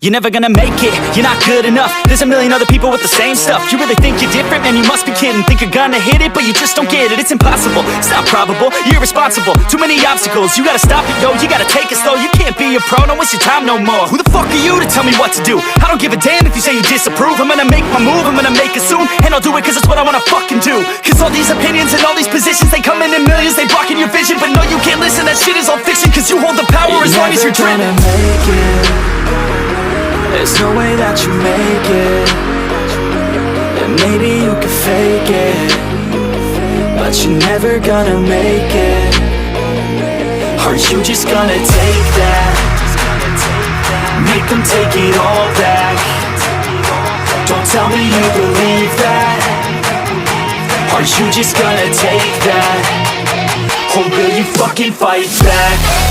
You're never gonna make it, you're not good enough. There's a million other people with the same stuff. You really think you're different? Man, you must be kidding. Think you're gonna hit it, but you just don't get it. It's impossible, it's not probable, you're irresponsible. Too many obstacles, you gotta stop it, yo. You gotta take it slow, you can't be a pro. Don't waste your time no more. Who the fuck are you to tell me what to do? I don't give a damn if you say you disapprove. I'm gonna make my move, I'm gonna make it soon. And I'll do it cause it's what I wanna fucking do. Cause all these opinions and all these positions, they come in millions, they blocking your vision. But no, you can't listen, that shit is all fiction. Cause you hold the power as long as you're dreaming. There's no way that you make it. And maybe you can fake it, but you're never gonna make it. Aren't you just gonna take that? Make them take it all back. Don't tell me you believe that. Aren't you just gonna take that? Or will you fucking fight back?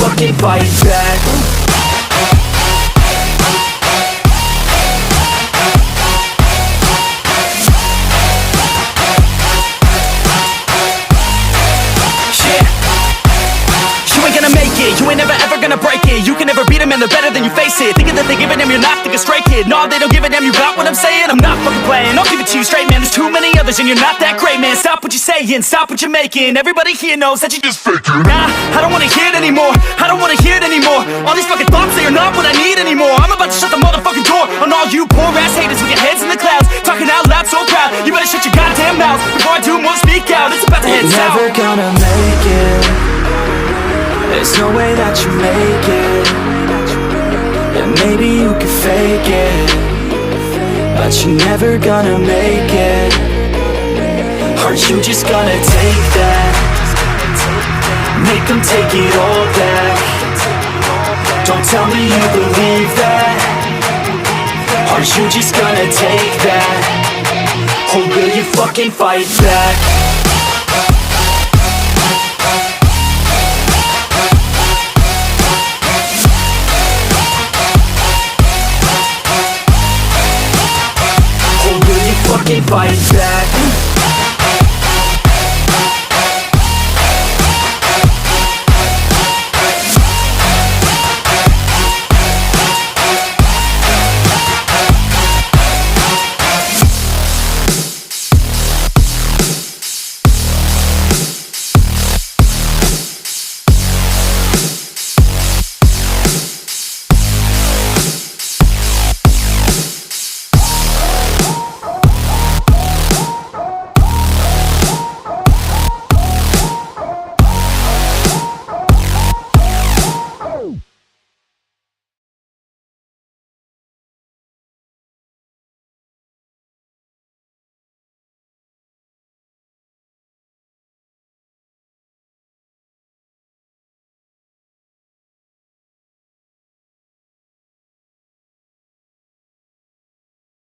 Fucking fight back. You ain't gonna make it, you ain't never ever gonna break it. You can never beat them and they're better than you face it. Thinking that they give a damn, you're not thinking straight, kid. No, they don't give a damn, you got what I'm saying? I'm not fucking playing, I'll give it to you straight, man. There's too many others and you're not that great, man. Stop what you're saying, stop what you're making. Everybody here knows that you just faking. Nah, I don't wanna hear it anymore, I don't wanna hear it anymore. All these fucking thoughts, they are not what I need anymore. I'm about to shut the motherfucking door on all you poor ass haters with your heads in the clouds, talking out loud so proud. You better shut your goddamn mouth before I do more, speak out. It's about to head south. You're never gonna make it. There's no way that you make it. And maybe you can fake it, but you're never gonna make it. Aren't you just gonna take that? Make them take it all back. Don't tell me you believe that. Aren't you just gonna take that? Or will you fucking fight back? Fight